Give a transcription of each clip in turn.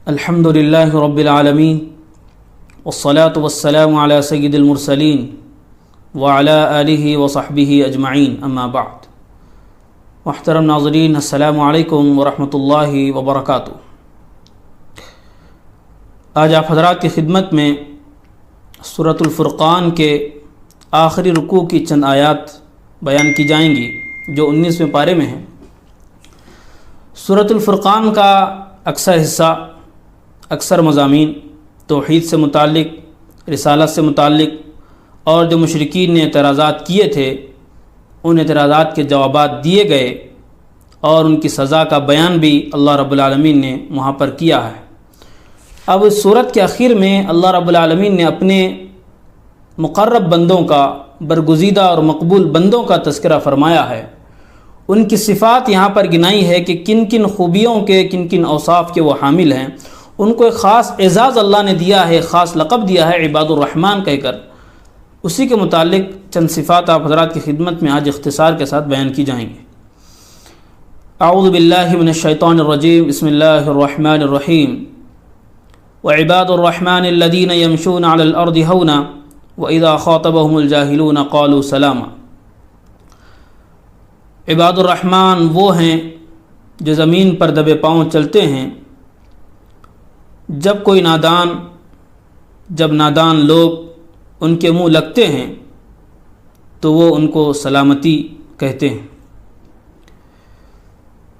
الحمدللہ رب العالمین والصلاة والسلام علی سید المرسلین وعلی آلہ وصحبہ اجمعین اما بعد۔ محترم ناظرین، السلام علیکم ورحمۃ اللہ وبرکاتہ۔ آج آپ حضرات کی خدمت میں سورۃ الفرقان کے آخری رکوع کی چند آیات بیان کی جائیں گی جو 19ویں پارے میں ہیں۔ سورۃ الفرقان کا اکثر حصہ، اکثر مضامین توحید سے متعلق، رسالت سے متعلق، اور جو مشرکین نے اعتراضات کیے تھے ان اعتراضات کے جوابات دیے گئے اور ان کی سزا کا بیان بھی اللہ رب العالمین نے وہاں پر کیا ہے۔ اب اس سورت کے اخیر میں اللہ رب العالمین نے اپنے مقرب بندوں کا، برگزیدہ اور مقبول بندوں کا تذکرہ فرمایا ہے۔ ان کی صفات یہاں پر گنائی ہے کہ کن کن خوبیوں کے، کن کن اوصاف کے وہ حامل ہیں۔ ان کو ایک خاص اعزاز اللہ نے دیا ہے، خاص لقب دیا ہے عباد الرحمن کہہ کر۔ اسی کے متعلق چند صفات آپ حضرات کی خدمت میں آج اختصار کے ساتھ بیان کی جائیں گے۔ اعوذ باللہ من الشیطان الرجیم، بسم اللہ الرحمن الرحیم۔ وعباد الرحمن الذین یمشون علی الارض ہونا واذا خاطبهم الجاہلون قالوا سلاما۔ عباد الرحمن وہ ہیں جو زمین پر دبے پاؤں چلتے ہیں، جب نادان لوگ ان کے منہ لگتے ہیں تو وہ ان کو سلامتی کہتے ہیں۔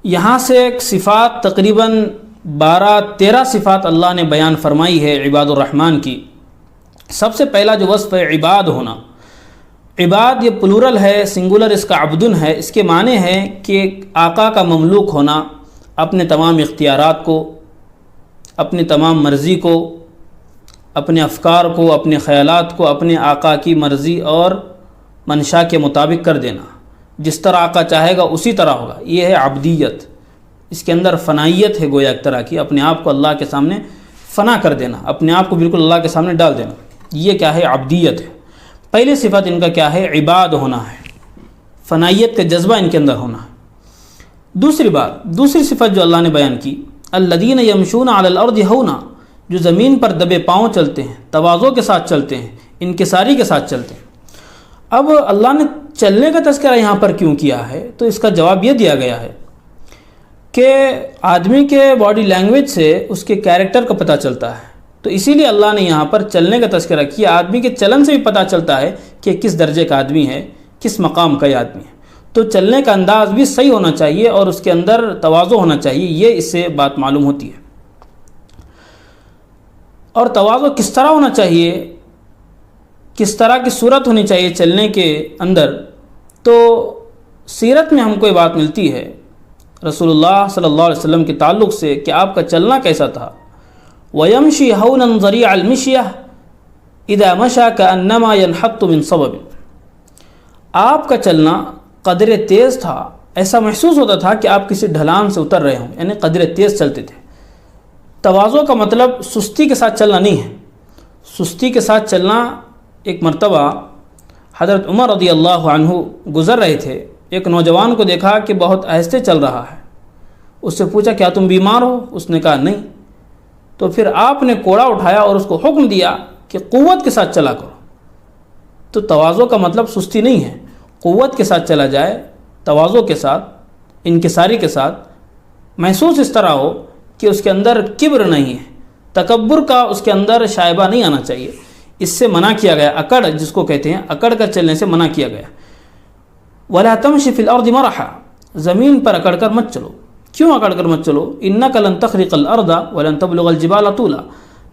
یہاں سے ایک صفات، تقریباً 12-13 صفات اللہ نے بیان فرمائی ہے عباد الرحمن کی۔ سب سے پہلا جو وصف ہے عباد ہونا۔ عباد یہ پلورل ہے، سنگولر اس کا عبدن ہے۔ اس کے معنی ہے کہ آقا کا مملوک ہونا، اپنے تمام اختیارات کو، اپنی تمام مرضی کو، اپنے افکار کو، اپنے خیالات کو اپنے آقا کی مرضی اور منشا کے مطابق کر دینا۔ جس طرح آقا چاہے گا اسی طرح ہوگا۔ یہ ہے عبدیت۔ اس کے اندر فنائیت ہے، گویا ایک طرح کی اپنے آپ کو اللہ کے سامنے فنا کر دینا، اپنے آپ کو بالکل اللہ کے سامنے ڈال دینا۔ یہ کیا ہے؟ عبدیت ہے۔ پہلی صفت ان کا کیا ہے؟ عباد ہونا ہے، فنائیت کا جذبہ ان کے اندر ہونا ہے۔ دوسری صفت جو اللہ نے بیان کی، الذین یمشون علی الارض ہونا، جو زمین پر دبے پاؤں چلتے ہیں، تواضع کے ساتھ چلتے ہیں، انکساری کے ساتھ چلتے ہیں۔ اب اللہ نے چلنے کا تذکرہ یہاں پر کیوں کیا ہے؟ تو اس کا جواب یہ دیا گیا ہے کہ آدمی کے باڈی لینگویج سے اس کے کیریکٹر کا پتہ چلتا ہے، تو اسی لیے اللہ نے یہاں پر چلنے کا تذکرہ کیا۔ آدمی کے چلن سے بھی پتہ چلتا ہے کہ کس درجے کا آدمی ہے، کس مقام کا یہ آدمی ہے۔ تو چلنے کا انداز بھی صحیح ہونا چاہیے اور اس کے اندر تواضع ہونا چاہیے، یہ اس سے بات معلوم ہوتی ہے۔ اور تواضع کس طرح ہونا چاہیے، کس طرح کی صورت ہونی چاہیے چلنے کے اندر، تو سیرت میں ہم کو یہ بات ملتی ہے رسول اللہ صلی اللہ علیہ وسلم کے تعلق سے کہ آپ کا چلنا کیسا تھا۔ وَيَمْشِي هَوْنًا ضَرِيعَ الْمِشْيَةِ إِذَا مَشَى كَأَنَّمَا يَنْحَطُّ مِنْ صَبَبٍ۔ آپ کا چلنا قدر تیز تھا، ایسا محسوس ہوتا تھا کہ آپ کسی ڈھلان سے اتر رہے ہوں، یعنی قدر تیز چلتے تھے۔ تواضع کا مطلب سستی کے ساتھ چلنا نہیں ہے۔ سستی کے ساتھ چلنا، ایک مرتبہ حضرت عمر رضی اللہ عنہ گزر رہے تھے، ایک نوجوان کو دیکھا کہ بہت آہستہ چل رہا ہے۔ اس سے پوچھا کیا تم بیمار ہو؟ اس نے کہا نہیں۔ تو پھر آپ نے کوڑا اٹھایا اور اس کو حکم دیا کہ قوت کے ساتھ چلا کرو۔ تو تواضع کا مطلب سستی نہیں ہے، قوت کے ساتھ چلا جائے، تواضع کے ساتھ، انکساری کے ساتھ، محسوس اس طرح ہو کہ اس کے اندر کبر نہیں ہے، تکبر کا اس کے اندر شائبہ نہیں آنا چاہیے۔ اس سے منع کیا گیا، اکڑ جس کو کہتے ہیں، اکڑ کر چلنے سے منع کیا گیا۔ وَلَا تَمْشِ فِي الْأَرْضِ مَرَحًا، زمین پر اکڑ کر مت چلو۔ کیوں اکڑ کر مت چلو؟ إِنَّكَ لَن تَخْرِقَ الْأَرْضَ وَلَن تَبْلُغَ الْجِبَالَ طُولًا،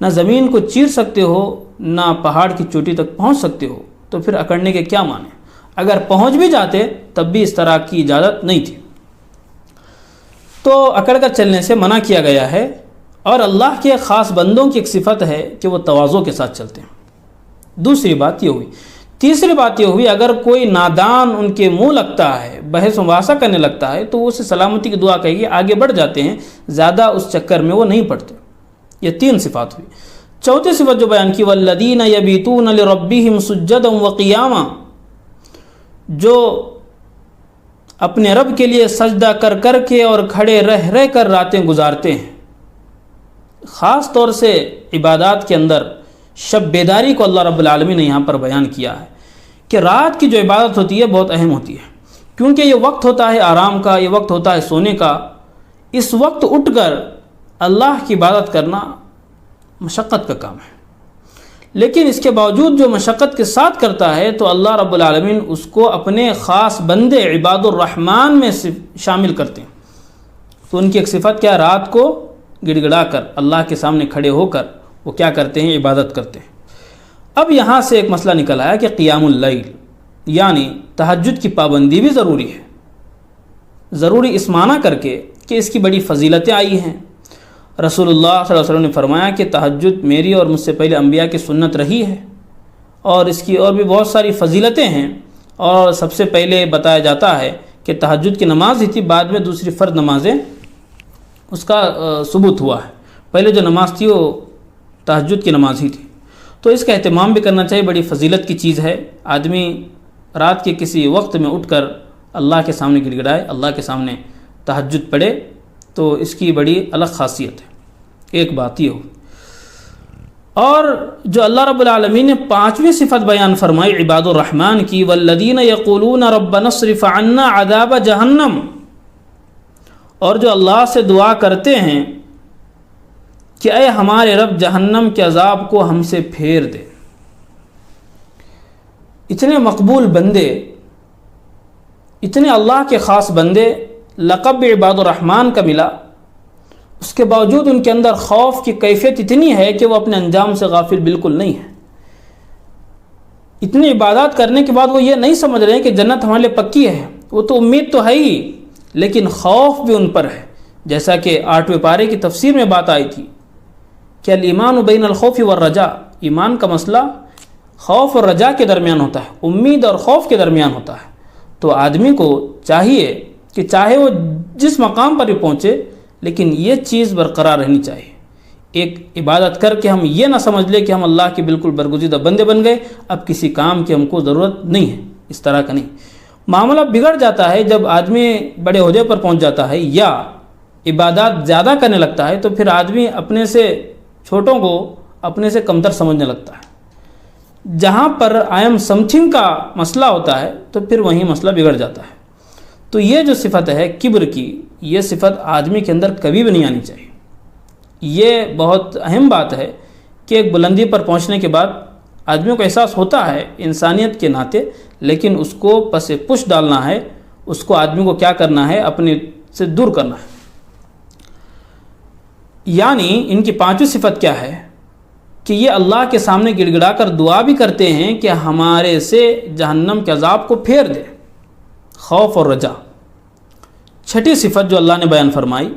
نہ زمین کو چیر سکتے ہو، نہ پہاڑ کی چوٹی تک پہنچ سکتے ہو، تو پھر اکڑنے کے کیا معنی؟ اگر پہنچ بھی جاتے تب بھی اس طرح کی اجازت نہیں تھی۔ تو اکڑ کر چلنے سے منع کیا گیا ہے، اور اللہ کے خاص بندوں کی ایک صفت ہے کہ وہ تواضع کے ساتھ چلتے ہیں۔ دوسری بات یہ ہوئی۔ تیسری بات یہ ہوئی، اگر کوئی نادان ان کے منہ لگتا ہے، بحث مباحثہ کرنے لگتا ہے، تو وہ اسے سلامتی کی دعا کہیے، آگے بڑھ جاتے ہیں، زیادہ اس چکر میں وہ نہیں پڑتے۔ یہ 3 صفات ہوئی۔ چوتھی صفت جو بیان کی، والذین یبیتون لربہم سجدا وقیاما، جو اپنے رب کے لیے سجدہ کر کر کے اور کھڑے رہ رہ کر راتیں گزارتے ہیں۔ خاص طور سے عبادات کے اندر شب بیداری کو اللہ رب العالمین نے یہاں پر بیان کیا ہے کہ رات کی جو عبادت ہوتی ہے بہت اہم ہوتی ہے، کیونکہ یہ وقت ہوتا ہے آرام کا، یہ وقت ہوتا ہے سونے کا۔ اس وقت اٹھ کر اللہ کی عبادت کرنا مشقت کا کام ہے، لیکن اس کے باوجود جو مشقت کے ساتھ کرتا ہے تو اللہ رب العالمین اس کو اپنے خاص بندے عباد الرحمن میں شامل کرتے ہیں۔ تو ان کی ایک صفت کیا؟ رات کو گڑ گڑا کر اللہ کے سامنے کھڑے ہو کر وہ کیا کرتے ہیں؟ عبادت کرتے ہیں۔ اب یہاں سے ایک مسئلہ نکل آیا کہ قیام اللیل یعنی تہجد کی پابندی بھی ضروری ہے، ضروری اس معنی کر کے کہ اس کی بڑی فضیلتیں آئی ہیں۔ رسول اللہ صلی اللہ علیہ وسلم نے فرمایا کہ تہجد میری اور مجھ سے پہلے انبیاء کی سنت رہی ہے، اور اس کی اور بھی بہت ساری فضیلتیں ہیں، اور سب سے پہلے بتایا جاتا ہے کہ تہجد کی نماز ہی تھی، بعد میں دوسری فرض نمازیں اس کا ثبوت ہوا ہے، پہلے جو نماز تھی وہ تہجد کی نماز ہی تھی۔ تو اس کا اہتمام بھی کرنا چاہیے، بڑی فضیلت کی چیز ہے۔ آدمی رات کے کسی وقت میں اٹھ کر اللہ کے سامنے گڑ گڑائے، اللہ کے سامنے تہجد پڑھے، تو اس کی بڑی الگ خاصیت ہے۔ ایک بات یہ ہو، اور جو اللہ رب العالمین نے 5ویں صفت بیان فرمائی عباد الرحمن کی، والذین یقولون ربنا اصرف عنا عذاب جہنم، اور جو اللہ سے دعا کرتے ہیں کہ اے ہمارے رب جہنم کے عذاب کو ہم سے پھیر دے۔ اتنے مقبول بندے، اتنے اللہ کے خاص بندے لقب عباد الرحمن کا ملا، اس کے باوجود ان کے اندر خوف کی کیفیت اتنی ہے کہ وہ اپنے انجام سے غافل بالکل نہیں ہے۔ اتنی عبادات کرنے کے بعد وہ یہ نہیں سمجھ رہے ہیں کہ جنت ہمارے لیے پکی ہے، وہ تو امید تو ہے ہی، لیکن خوف بھی ان پر ہے۔ جیسا کہ 8ویں پارے کی تفسیر میں بات آئی تھی کہ الایمان بین الخوف والرجاء، ایمان کا مسئلہ خوف اور رجا کے درمیان ہوتا ہے، امید اور خوف کے درمیان ہوتا ہے۔ تو آدمی کو چاہیے کہ چاہے وہ جس مقام پر بھی پہنچے، لیکن یہ چیز برقرار رہنی چاہیے۔ ایک عبادت کر کے ہم یہ نہ سمجھ لیں کہ ہم اللہ کے بالکل برگزیدہ بندے بن گئے، اب کسی کام کی ہم کو ضرورت نہیں ہے، اس طرح کا نہیں۔ معاملہ بگڑ جاتا ہے جب آدمی بڑے عہدے پر پہنچ جاتا ہے یا عبادات زیادہ کرنے لگتا ہے، تو پھر آدمی اپنے سے چھوٹوں کو اپنے سے کمتر سمجھنے لگتا ہے۔ جہاں پر آئی ایم سم تھنگ کا مسئلہ ہوتا ہے تو پھر وہیں مسئلہ بگڑ جاتا ہے۔ تو یہ جو صفت ہے کبر کی، یہ صفت آدمی کے اندر کبھی بھی نہیں آنی چاہیے۔ یہ بہت اہم بات ہے کہ ایک بلندی پر پہنچنے کے بعد آدمیوں کو احساس ہوتا ہے انسانیت کے ناطے، لیکن اس کو پس پش ڈالنا ہے، اس کو آدمی کو کیا کرنا ہے؟ اپنے سے دور کرنا ہے۔ یعنی ان کی 5ویں صفت کیا ہے کہ یہ اللہ کے سامنے گڑ گڑا کر دعا بھی کرتے ہیں کہ ہمارے سے جہنم کے عذاب کو پھیر دے، خوف اور رجا۔ 6ٹھی صفت جو اللہ نے بیان فرمائی،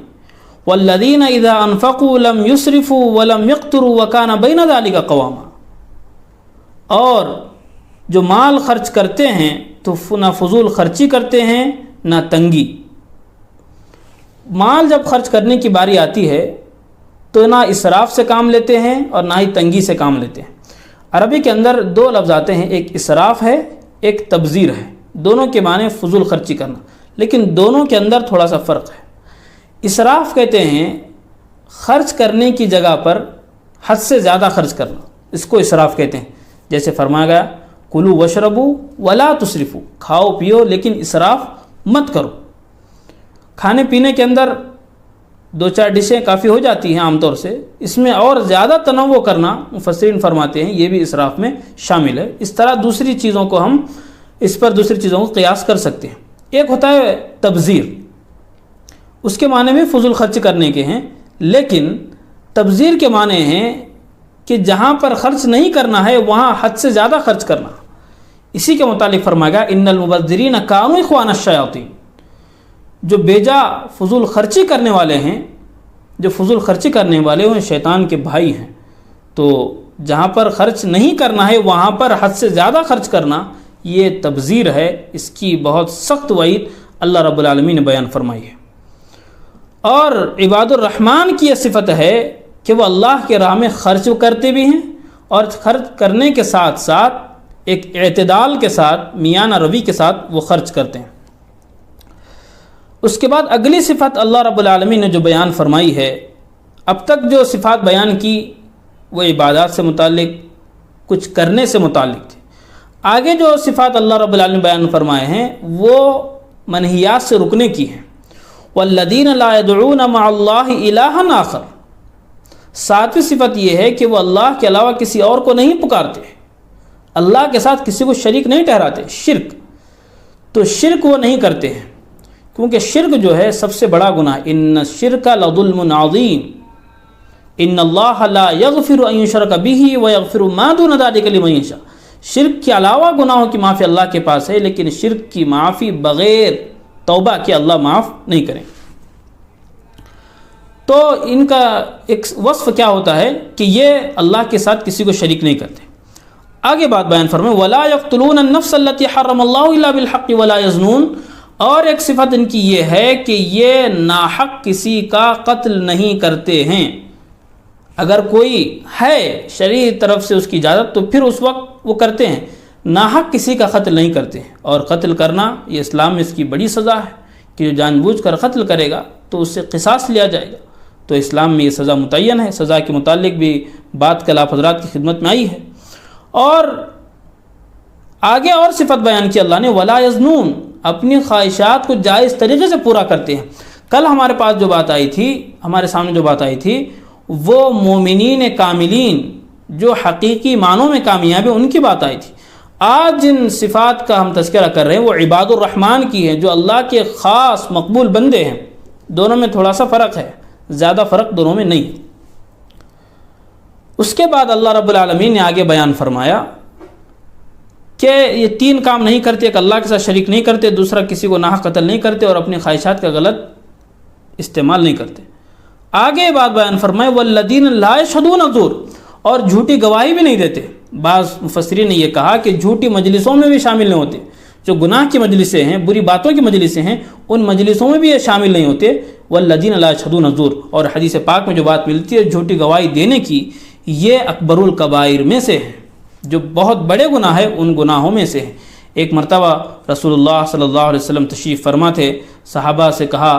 والذین اذا انفقوا لم یسرفوا ولم یقتروا وکان بین ذلک قواما، اور جو مال خرچ کرتے ہیں تو نہ فضول خرچی کرتے ہیں نہ تنگی۔ مال جب خرچ کرنے کی باری آتی ہے تو نہ اسراف سے کام لیتے ہیں اور نہ ہی تنگی سے کام لیتے ہیں۔ عربی کے اندر 2 لفظ آتے ہیں، ایک اسراف ہے، ایک تبذیر ہے، دونوں کے معنی فضول خرچی کرنا، لیکن دونوں کے اندر تھوڑا سا فرق ہے۔ اسراف کہتے ہیں خرچ کرنے کی جگہ پر حد سے زیادہ خرچ کرنا، اس کو اسراف کہتے ہیں۔ جیسے فرمایا گیا کلوا واشربوا ولا تسرفوا، کھاؤ پیو لیکن اسراف مت کرو۔ کھانے پینے کے اندر 2-4 ڈشیں کافی ہو جاتی ہیں عام طور سے، اس میں اور زیادہ تنوع کرنا مفسرین فرماتے ہیں یہ بھی اسراف میں شامل ہے۔ اس طرح دوسری چیزوں کو ہم اس پر دوسری چیزوں کو قیاس کر سکتے ہیں۔ ایک ہوتا ہے تبذیر، اس کے معنی بھی فضول خرچ کرنے کے ہیں، لیکن تبذیر کے معنی ہیں کہ جہاں پر خرچ نہیں کرنا ہے وہاں حد سے زیادہ خرچ کرنا۔ اسی کے متعلق فرمایا گیا ان المبذرین کانوا اخوان الشیاطین، جو بیجا فضول خرچی کرنے والے ہیں، جو فضول خرچی کرنے والے وہ شیطان کے بھائی ہیں۔ تو جہاں پر خرچ نہیں کرنا ہے وہاں پر حد سے زیادہ خرچ کرنا یہ تبذیر ہے، اس کی بہت سخت وعید اللہ رب العالمین نے بیان فرمائی ہے۔ اور عباد الرحمن کی یہ صفت ہے کہ وہ اللہ کے راہ میں خرچ کرتے بھی ہیں، اور خرچ کرنے کے ساتھ ساتھ ایک اعتدال کے ساتھ، میانہ روی کے ساتھ وہ خرچ کرتے ہیں۔ اس کے بعد اگلی صفت اللہ رب العالمین نے جو بیان فرمائی ہے اب تک جو صفات بیان کی وہ عبادات سے متعلق، کچھ کرنے سے متعلق تھے۔ آگے جو صفات اللہ رب العالمین بیان فرمائے ہیں وہ منہیات سے رکنے کی ہیں۔ والذین لا يدعون مع اللہ الہا آخر، ساتویں صفت یہ ہے کہ وہ اللہ کے علاوہ کسی اور کو نہیں پکارتے، اللہ کے ساتھ کسی کو شریک نہیں ٹھہراتے۔ شرک، تو شرک وہ نہیں کرتے ہیں، کیونکہ شرک جو ہے سب سے بڑا گناہ، ان الشرک لظلم عظیم، ان اللہ لا یغفر ان یشرک بہ ویغفر ما دون ذلک لمن یشاء۔ شرک کے علاوہ گناہوں کی معافی اللہ کے پاس ہے، لیکن شرک کی معافی بغیر توبہ کے اللہ معاف نہیں کریں۔ تو ان کا ایک وصف کیا ہوتا ہے کہ یہ اللہ کے ساتھ کسی کو شریک نہیں کرتے۔ آگے بات بیان فرمائیں، ولا یقتلون النفس التي حرم اللہ الا بالحق ولا یزنون، اور ایک صفت ان کی یہ ہے کہ یہ ناحق کسی کا قتل نہیں کرتے ہیں۔ اگر کوئی ہے شرعی طرف سے اس کی اجازت تو پھر اس وقت وہ کرتے ہیں، ناحق کسی کا قتل نہیں کرتے ہیں۔ اور قتل کرنا یہ اسلام میں اس کی بڑی سزا ہے کہ جو جان بوجھ کر قتل کرے گا تو اس سے قصاص لیا جائے گا، تو اسلام میں یہ سزا متعین ہے۔ سزا کے متعلق بھی بات کل آپ حضرات کی خدمت میں آئی ہے۔ اور آگے اور صفت بیان کی اللہ نے، ولا یزنون، اپنی خواہشات کو جائز طریقے سے پورا کرتے ہیں۔ کل ہمارے پاس جو بات آئی تھی، ہمارے سامنے جو بات آئی تھی، وہ مومنین کاملین جو حقیقی معنوں میں کامیاب ہیں ان کی بات آئی تھی۔ آج جن صفات کا ہم تذکرہ کر رہے ہیں وہ عباد الرحمن کی ہیں، جو اللہ کے خاص مقبول بندے ہیں۔ دونوں میں تھوڑا سا فرق ہے، زیادہ فرق دونوں میں نہیں۔ اس کے بعد اللہ رب العالمین نے آگے بیان فرمایا کہ یہ تین کام نہیں کرتے، ایک اللہ کے ساتھ شریک نہیں کرتے، دوسرا کسی کو ناحق قتل نہیں کرتے، اور اپنی خواہشات کا غلط استعمال نہیں کرتے۔ آگے بات بیان فرمائے، والذین لا یشہدون الزور، اور جھوٹی گواہی بھی نہیں دیتے۔ بعض مفسرین نے یہ کہا کہ جھوٹی مجلسوں میں بھی شامل نہیں ہوتے، جو گناہ کی مجلسیں ہیں، بری باتوں کی مجلسیں ہیں، ان مجلسوں میں بھی یہ شامل نہیں ہوتے۔ والذین لا یشہدون الزور، اور حدیث پاک میں جو بات ملتی ہے جھوٹی گواہی دینے کی، یہ اکبر الکبائر میں سے ہے، جو بہت بڑے گناہ ہیں ان گناہوں میں سے ہے۔ ایک مرتبہ رسول اللہ صلی اللہ علیہ وسلم تشریف فرما تھے، صحابہ سے کہا،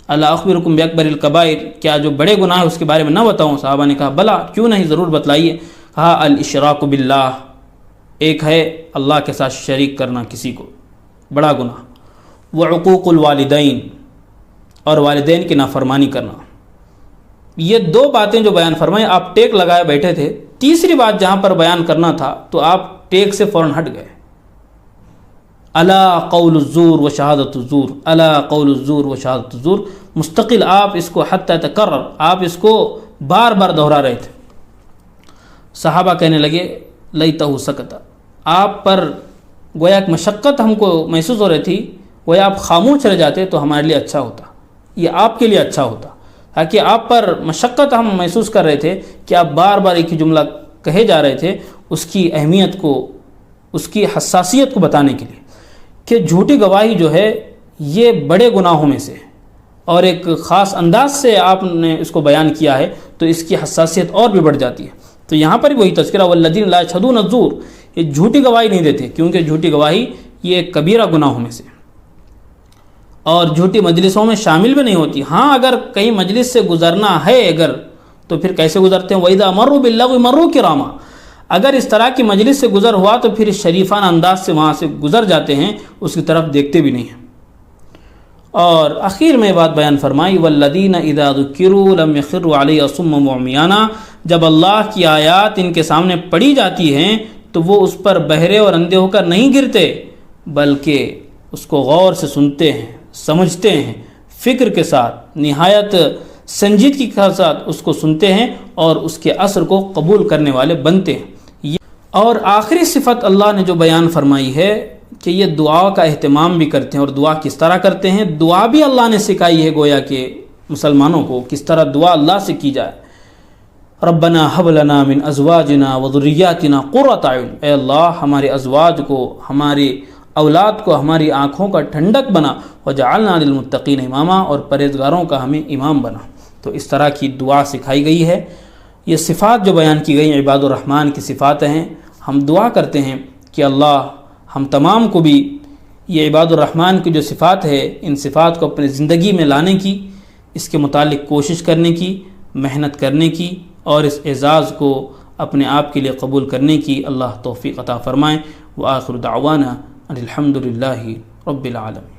الا اخبرکم باکبر الکبائر، کیا جو بڑے گناہ ہیں اس کے بارے میں نہ بتاؤں؟ صحابہ نے کہا بلا، کیوں نہیں، ضرور بتلائیے۔ کہا الاشراک باللہ، ایک ہے اللہ کے ساتھ شریک کرنا کسی کو، بڑا گناہ، وعقوق الوالدین، اور والدین کی نافرمانی کرنا۔ یہ دو باتیں جو بیان فرمائیں، آپ ٹیک لگائے بیٹھے تھے، تیسری بات جہاں پر بیان کرنا تھا تو آپ ٹیک سے فوراً ہٹ گئے۔ الا قول الزور و شہادت الزور، الا قول الزور و شہادت الزور، مستقل آپ اس کو حتی تکرر، آپ اس کو بار بار دہرا رہے تھے۔ صحابہ کہنے لگے لیتہ سکتا، آپ پر گویا ایک مشقت ہم کو محسوس ہو رہی تھی، گویا آپ خاموش رہ جاتے تو ہمارے لیے اچھا ہوتا، یہ آپ کے لیے اچھا ہوتا، تاکہ آپ پر مشقت ہم محسوس کر رہے تھے کہ آپ بار بار ایک ہی جملہ کہے جا رہے تھے، اس کی اہمیت کو، اس کی حساسیت کو بتانے کے لیے کہ جھوٹی گواہی جو ہے یہ بڑے گناہوں میں سے ہے، اور ایک خاص انداز سے آپ نے اس کو بیان کیا ہے تو اس کی حساسیت اور بھی بڑھ جاتی ہے۔ تو یہاں پر وہی تذکرہ، والذین لا یشہدون الزور، یہ جھوٹی گواہی نہیں دیتے، کیونکہ جھوٹی گواہی یہ ایک کبیرہ گناہوں میں سے، اور جھوٹی مجلسوں میں شامل بھی نہیں ہوتی۔ ہاں اگر کہیں مجلس سے گزرنا ہے اگر، تو پھر کیسے گزرتے ہیں؟ وَإِذَا مَرُّوا بِاللَّغْوِ مَرُّوا كِرَامًا، اگر اس طرح کی مجلس سے گزر ہوا تو پھر شریفانہ انداز سے وہاں سے گزر جاتے ہیں، اس کی طرف دیکھتے بھی نہیں ہیں۔ اور اخیر میں بات بیان فرمائی، وَالَّذِينَ إِذَا ذُكِّرُوا لَمْ يَخِرُّوا عَلَيْهِ صُمًّا وَعُمْيَانًا، جب اللہ کی آیات ان کے سامنے پڑھی جاتی ہیں تو وہ اس پر بہرے اور اندھے ہو کر نہیں گرتے، بلکہ اس کو غور سے سنتے ہیں، سمجھتے ہیں، فکر کے ساتھ، نہایت سنجیدگی کے ساتھ اس کو سنتے ہیں اور اس کے اثر کو قبول کرنے والے بنتے ہیں۔ اور آخری صفت اللہ نے جو بیان فرمائی ہے کہ یہ دعا کا اہتمام بھی کرتے ہیں، اور دعا کس طرح کرتے ہیں، دعا بھی اللہ نے سکھائی ہے، گویا کہ مسلمانوں کو کس طرح دعا اللہ سے کی جائے۔ ربنا حب لنا من ازواجنا وذریاتنا قرۃ اعین، اے اللہ ہمارے ازواج کو، ہماری اولاد کو ہماری آنکھوں کا ٹھنڈک بنا، وجعلنا للمتقین اماما، اور پرہیزگاروں کا ہمیں امام بنا۔ تو اس طرح کی دعا سکھائی گئی ہے۔ یہ صفات جو بیان کی گئی عباد الرحمن کی صفات ہیں، ہم دعا کرتے ہیں کہ اللہ ہم تمام کو بھی یہ عباد الرحمن کی جو صفات ہے، ان صفات کو اپنی زندگی میں لانے کی، اس کے متعلق کوشش کرنے کی، محنت کرنے کی اور اس اعزاز کو اپنے آپ کے لیے قبول کرنے کی اللہ توفیق عطا فرمائیں۔ وآخر دعوانا ان الحمد للہ رب العالمین۔